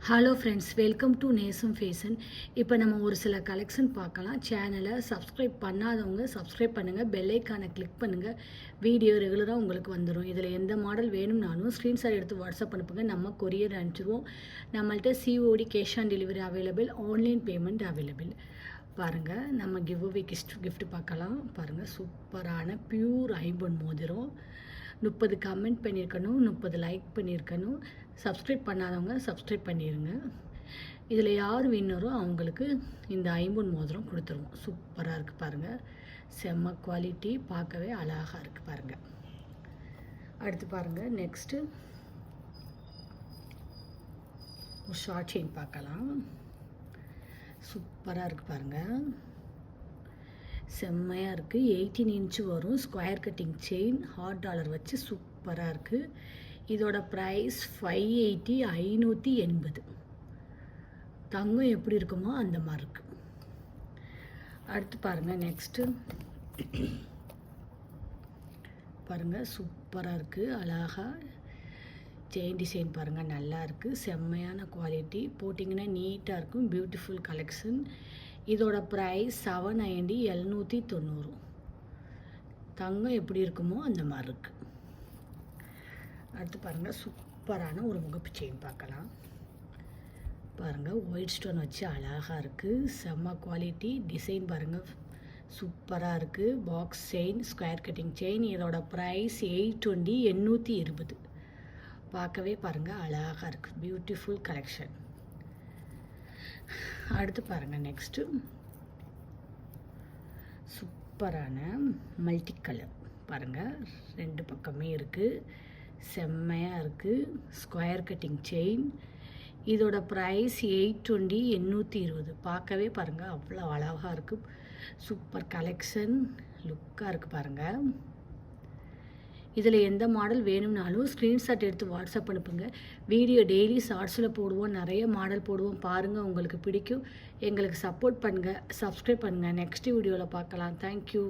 Hello friends, welcome to நேசம் fashion. இப்போ நம்ம ஒரு சில கலெக்ஷன் பார்க்கலாம். சேனலை சப்ஸ்கிரைப் பண்ணாதவங்க சப்ஸ்கிரைப் பண்ணுங்கள், பெல் ஐக்கானை கிளிக் பண்ணுங்கள். வீடியோ ரெகுலராக உங்களுக்கு வந்துடும். இதில் எந்த மாடல் வேணும்னாலும் ஸ்க்ரீன்ஷாட் எடுத்து வாட்ஸ்அப் அனுப்புங்க, நம்ம கொரியர் அனுப்பிச்சிடுவோம். நம்மள்ட்ட COD cash on delivery available, online payment available. பாருங்கள், நம்ம கிவ்அவே கிஃப்ட் பார்க்கலாம். பாருங்கள், சூப்பரான பியூர் ஐம்பொன் மோதிரம். 30 கமெண்ட் பண்ணியிருக்கணும், 30 லைக் பண்ணியிருக்கணும். சப்ஸ்கிரைப் பண்ணாதவங்க சப்ஸ்கிரைப் பண்ணிடுங்க. இதில் யார் வின்னரோ அவங்களுக்கு இந்த ஐம்பொன் மோதிரம் கொடுத்துருவோம். சூப்பராக இருக்குது பாருங்கள், செம்ம குவாலிட்டி, பார்க்கவே அழகாக இருக்குது பாருங்கள். அடுத்து பாருங்கள், நெக்ஸ்ட்டு ஒரு ஷார்ட் செயின் பார்க்கலாம். சூப்பராக இருக்குது பாருங்கள், செம்மையாக இருக்குது. 18 இன்ச்சு வரும், square cutting chain, hot dollar வச்சு சூப்பராக இருக்குது. இதோட ப்ரைஸ் 580, 580. தங்கம் எப்படி இருக்குமோ அந்த மாதிரி இருக்கு. அடுத்து பாருங்கள், நெக்ஸ்ட்டு பாருங்கள், சூப்பராக இருக்குது, அழகாக செயின் டிசைன் பாருங்கள், நல்லா இருக்குது, செம்மையான குவாலிட்டி, போட்டிங்கன்னா நீட்டாக இருக்கும். Beautiful collection. இதோட ப்ரைஸ் 790, 790. தங்கம் எப்படி இருக்குமோ அந்த மாதிரி இருக்குது. அடுத்து பாருங்கள், சூப்பரான ஒரு முகப்பு செயின் பார்க்கலாம். பாருங்கள், ஒயிட் ஸ்டோன் வச்சு அழகாக இருக்குது, செம்ம குவாலிட்டி. டிசைன் பாருங்கள், சூப்பராக இருக்குது. Box chain, square cutting chain. இதோட ப்ரைஸ் 820, 820. பார்க்கவே பாருங்கள் அழகாக இருக்குது, பியூட்டிஃபுல் கலெக்ஷன். அடுத்து பாருங்கள், நெக்ஸ்ட்டு சூப்பரான மல்டி கலர் பாருங்கள், 2 பக்கமே இருக்குது, செம்மையாக இருக்குது. Square cutting chain. இதோட ப்ரைஸ் 820, 820. பார்க்கவே பாருங்கள் அவ்வளோ அழகாக இருக்குது. சூப்பர் கலெக்ஷன், லுக்காக இருக்குது பாருங்கள். இதில் எந்த மாடல் வேணும்னாலும் ஸ்க்ரீன்ஷாட் எடுத்து வாட்ஸ்அப் அனுப்புங்க. வீடியோ டெய்லி ஷார்ட்ஸில் போடுவோம், நிறைய மாடல் போடுவோம். பாருங்கள், உங்களுக்கு பிடிக்கும். எங்களுக்கு சப்போர்ட் பண்ணுங்கள், சப்ஸ்கிரைப் பண்ணுங்கள். நெக்ஸ்ட் வீடியோவில் பார்க்கலாம். தேங்க்யூ.